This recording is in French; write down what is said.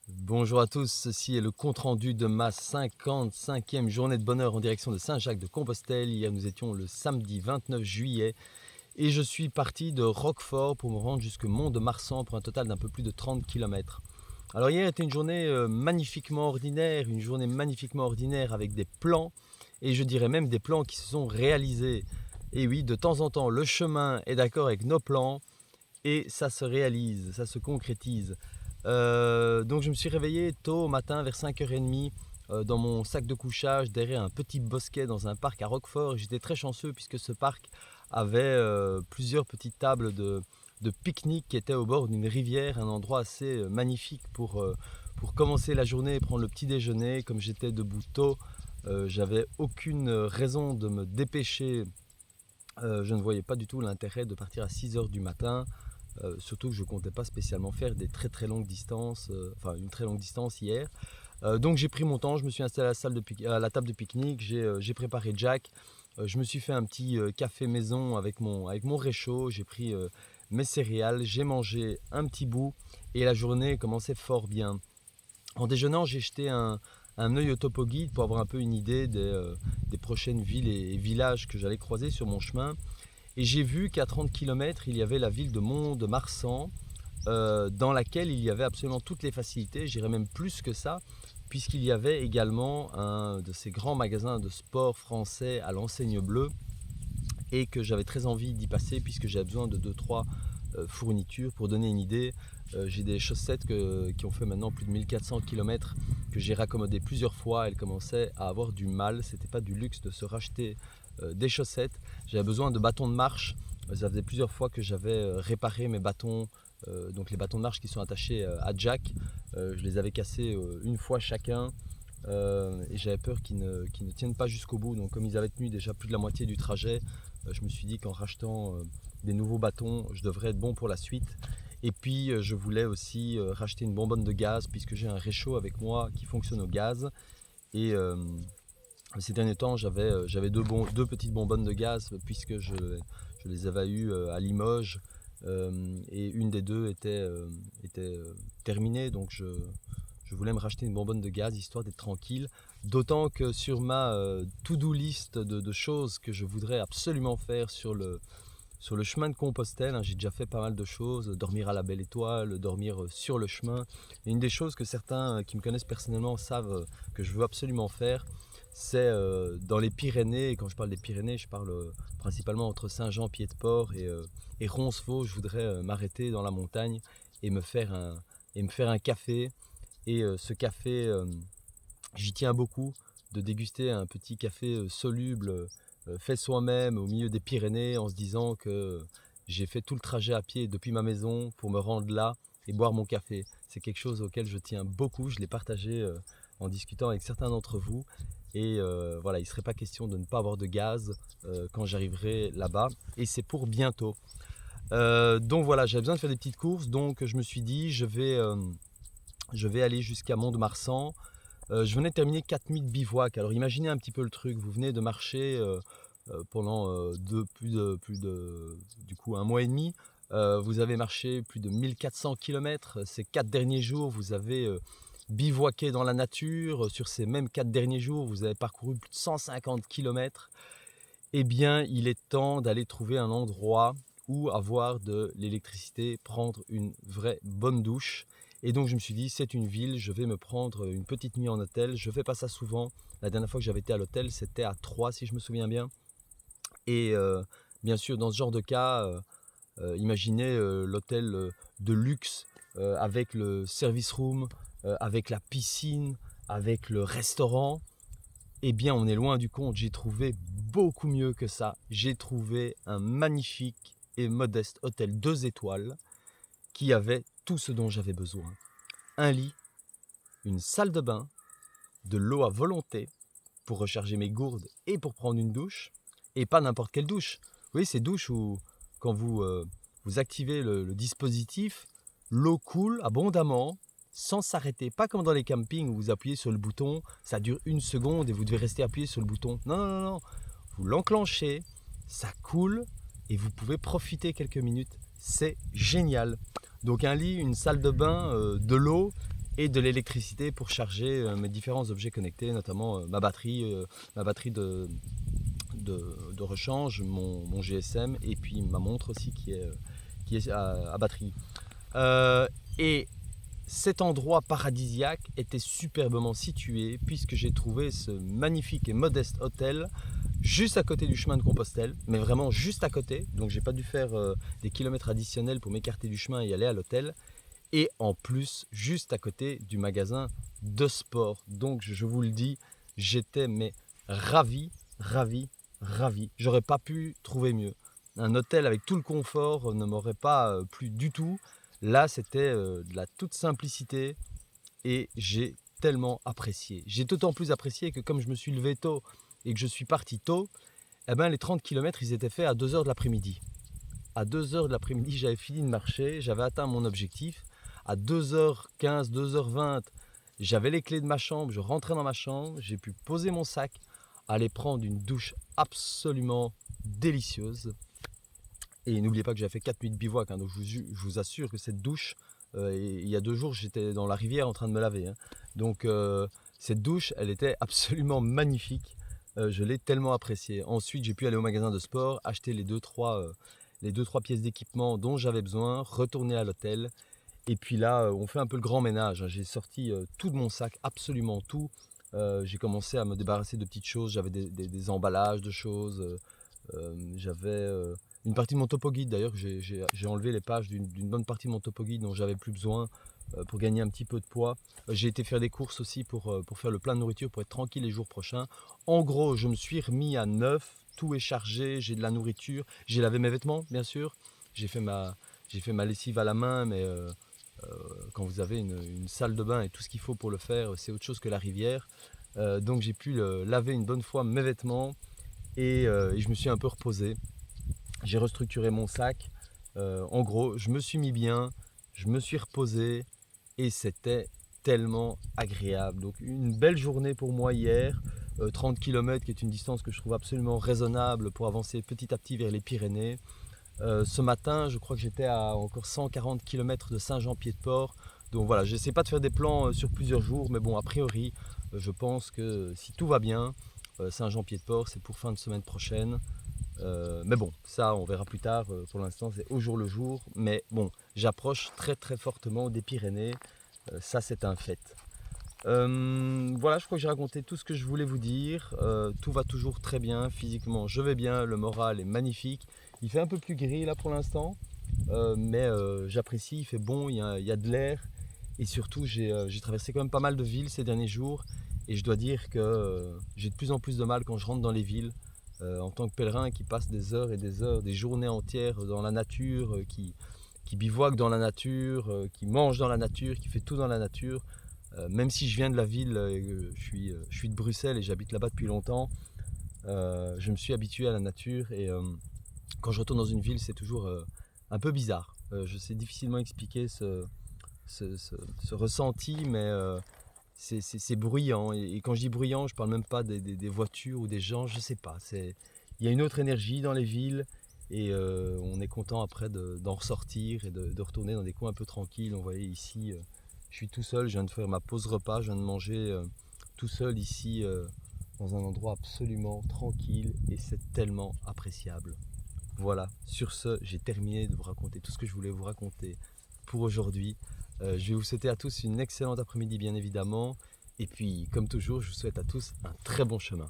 Bonjour à tous, ceci est le compte-rendu de ma 55e journée de bonheur en direction de Saint-Jacques-de-Compostelle. Hier nous étions le samedi 29 juillet et je suis parti de Roquefort pour me rendre jusqu'au Mont de Marsan pour un total d'un peu plus de 30 km. Alors hier était une journée magnifiquement ordinaire, une journée magnifiquement ordinaire avec des plans et je dirais même des plans qui se sont réalisés. Et oui, de temps en temps le chemin est d'accord avec nos plans et ça se réalise, ça se concrétise. Donc je me suis réveillé tôt au matin vers 5h30 dans mon sac de couchage derrière un petit bosquet dans un parc à Roquefort. J'étais très chanceux puisque ce parc avait plusieurs petites tables de pique-nique qui étaient au bord d'une rivière, un endroit assez magnifique pour commencer la journée et prendre le petit déjeuner. Comme j'étais debout tôt, j'avais aucune raison de me dépêcher. Je ne voyais pas du tout l'intérêt de partir à 6h du matin. Surtout que je ne comptais pas spécialement faire des très longues distances, enfin une très longue distance hier. Donc j'ai pris mon temps, je me suis installé à la table de pique-nique, j'ai préparé Jack, je me suis fait un petit café maison avec mon réchaud, j'ai pris mes céréales, j'ai mangé un petit bout et la journée commençait fort bien. En déjeunant, j'ai jeté un œil au topo guide pour avoir un peu une idée des prochaines villes et villages que j'allais croiser sur mon chemin. Et j'ai vu qu'à 30 km, il y avait la ville de Mont-de-Marsan, dans laquelle il y avait absolument toutes les facilités, j'irais même plus que ça, puisqu'il y avait également un de ces grands magasins de sport français à l'enseigne bleue, et que j'avais très envie d'y passer, puisque j'avais besoin de 2-3 fournitures. Pour donner une idée, j'ai des chaussettes qui ont fait maintenant plus de 1400 km, que j'ai raccommodées plusieurs fois. Elles commençaient à avoir du mal, c'était pas du luxe de se racheter des chaussettes. J'avais besoin de bâtons de marche. Ça faisait plusieurs fois que j'avais réparé mes bâtons, donc les bâtons de marche qui sont attachés à Jack. Je les avais cassés une fois chacun, et j'avais peur qu'ils ne tiennent pas jusqu'au bout. Donc comme ils avaient tenu déjà plus de la moitié du trajet, je me suis dit qu'en rachetant des nouveaux bâtons, je devrais être bon pour la suite. Et puis je voulais aussi racheter une bonbonne de gaz, puisque j'ai un réchaud avec moi qui fonctionne au gaz. Et ces derniers temps, j'avais deux petites bonbonnes de gaz, puisque je les avais eues à Limoges, et une des deux était terminée. Donc je voulais me racheter une bonbonne de gaz histoire d'être tranquille. D'autant que sur ma to-do list de choses que je voudrais absolument faire sur le chemin de Compostelle, hein, j'ai déjà fait pas mal de choses, dormir à la Belle Étoile, dormir sur le chemin. Et une des choses que certains qui me connaissent personnellement savent que je veux absolument faire, c'est dans les Pyrénées. Et quand je parle des Pyrénées, je parle principalement entre Saint-Jean-Pied-de-Port et Roncevaux. Je voudrais m'arrêter dans la montagne et me faire un café. Et ce café, j'y tiens beaucoup, de déguster un petit café soluble, fait soi-même au milieu des Pyrénées, en se disant que j'ai fait tout le trajet à pied depuis ma maison pour me rendre là et boire mon café. C'est quelque chose auquel je tiens beaucoup, je l'ai partagé en discutant avec certains d'entre vous. Et voilà, il ne serait pas question de ne pas avoir de gaz quand j'arriverai là-bas. Et c'est pour bientôt. Donc voilà, j'avais besoin de faire des petites courses, donc je me suis dit, je vais aller jusqu'à Mont-de-Marsan. Je venais de terminer 4 nuits de bivouac. Alors imaginez un petit peu le truc. Vous venez de marcher pendant du coup, un mois et demi. Vous avez marché plus de 1400 km. Ces 4 derniers jours, vous avez bivouaqué dans la nature. Sur ces mêmes 4 derniers jours, vous avez parcouru plus de 150 km. Eh bien, il est temps d'aller trouver un endroit où avoir de l'électricité, prendre une vraie bonne douche. Et donc je me suis dit, c'est une ville, je vais me prendre une petite nuit en hôtel. Je fais pas ça souvent. La dernière fois que j'avais été à l'hôtel, c'était à Troyes, si je me souviens bien. Et bien sûr, dans ce genre de cas, imaginez l'hôtel de luxe, avec le service room, avec la piscine, avec le restaurant. Eh bien, on est loin du compte. J'ai trouvé beaucoup mieux que ça. J'ai trouvé un magnifique et modeste hôtel 2 étoiles qui avait tout ce dont j'avais besoin. Un lit, une salle de bain, de l'eau à volonté pour recharger mes gourdes et pour prendre une douche. Et pas n'importe quelle douche. Vous voyez, ces douches où, quand vous activez le dispositif, l'eau coule abondamment, sans s'arrêter. Pas comme dans les campings où vous appuyez sur le bouton, ça dure 1 seconde et vous devez rester appuyé sur le bouton. Non, non, non, non. Vous l'enclenchez, ça coule et vous pouvez profiter quelques minutes. C'est génial. Donc un lit, une salle de bain, de l'eau et de l'électricité pour charger mes différents objets connectés, notamment ma batterie de rechange, mon GSM et puis ma montre aussi qui est à batterie. Et cet endroit paradisiaque était superbement situé puisque j'ai trouvé ce magnifique et modeste hôtel juste à côté du chemin de Compostelle, mais vraiment juste à côté. Donc j'ai pas dû faire des kilomètres additionnels pour m'écarter du chemin et aller à l'hôtel. Et en plus, juste à côté du magasin de sport. Donc je vous le dis, j'étais mais ravi, ravi, ravi. J'aurais pas pu trouver mieux. Un hôtel avec tout le confort ne m'aurait pas plu du tout. Là, c'était de la toute simplicité et j'ai tellement apprécié. J'ai d'autant plus apprécié que comme je me suis levé tôt et que je suis parti tôt, eh ben, les 30 km, ils étaient faits à 2 h de l'après-midi. À 2 h de l'après-midi, j'avais fini de marcher, j'avais atteint mon objectif. À 2 h 15, 2 h 20, j'avais les clés de ma chambre, je rentrais dans ma chambre, j'ai pu poser mon sac, aller prendre une douche absolument délicieuse. Et n'oubliez pas que j'ai fait 4 nuits de bivouac, hein, donc je vous assure que cette douche, il y a 2 jours, j'étais dans la rivière en train de me laver. Hein. Donc cette douche, elle était absolument magnifique. Je l'ai tellement appréciée. Ensuite, j'ai pu aller au magasin de sport, acheter les 2-3 pièces d'équipement dont j'avais besoin, retourner à l'hôtel. Et puis là, on fait un peu le grand ménage. Hein. J'ai sorti tout de mon sac, absolument tout. J'ai commencé à me débarrasser de petites choses. J'avais des emballages de choses. J'avais une partie de mon topo guide d'ailleurs, j'ai enlevé les pages d'une bonne partie de mon topo guide dont j'avais plus besoin pour gagner un petit peu de poids. J'ai été faire des courses aussi pour faire le plein de nourriture pour être tranquille les jours prochains. En gros, je me suis remis à neuf, tout est chargé, j'ai de la nourriture, j'ai lavé mes vêtements bien sûr, j'ai fait ma lessive à la main, mais quand vous avez une salle de bain et tout ce qu'il faut pour le faire, c'est autre chose que la rivière. Donc j'ai pu laver une bonne fois mes vêtements et je me suis un peu reposé. J'ai restructuré mon sac. En gros, je me suis mis bien, je me suis reposé et c'était tellement agréable. Donc une belle journée pour moi hier. 30 km qui est une distance que je trouve absolument raisonnable pour avancer petit à petit vers les Pyrénées. Ce matin, je crois que j'étais à encore 140 km de Saint-Jean-Pied-de-Port. Donc voilà, j'essaie pas de faire des plans sur plusieurs jours, mais bon, a priori, je pense que si tout va bien, Saint-Jean-Pied-de-Port, c'est pour fin de semaine prochaine. Mais bon, ça on verra plus tard, pour l'instant c'est au jour le jour, mais bon, j'approche très très fortement des Pyrénées, ça c'est un fait. Voilà, je crois que j'ai raconté tout ce que je voulais vous dire, tout va toujours très bien, physiquement je vais bien, le moral est magnifique, il fait un peu plus gris là pour l'instant, mais j'apprécie, il fait bon, il y a de l'air, et surtout j'ai traversé quand même pas mal de villes ces derniers jours, et je dois dire que j'ai de plus en plus de mal quand je rentre dans les villes. En tant que pèlerin qui passe des heures et des heures, des journées entières dans la nature, qui bivouaque dans la nature, qui mange dans la nature, qui fait tout dans la nature. Même si je viens de la ville, je suis de Bruxelles et j'habite là-bas depuis longtemps, je me suis habitué à la nature et quand je retourne dans une ville, c'est toujours un peu bizarre. Je sais difficilement expliquer ce ressenti, mais c'est bruyant. Et quand je dis bruyant, je parle même pas des voitures ou des gens, je sais pas. Il y a une autre énergie dans les villes et on est content après d'en ressortir et de retourner dans des coins un peu tranquilles. Vous voyez ici, je suis tout seul, je viens de faire ma pause repas, je viens de manger tout seul ici dans un endroit absolument tranquille et c'est tellement appréciable. Voilà, sur ce, j'ai terminé de vous raconter tout ce que je voulais vous raconter pour aujourd'hui. Je vais vous souhaiter à tous une excellente après-midi bien évidemment. Et puis, comme toujours, je vous souhaite à tous un très bon chemin.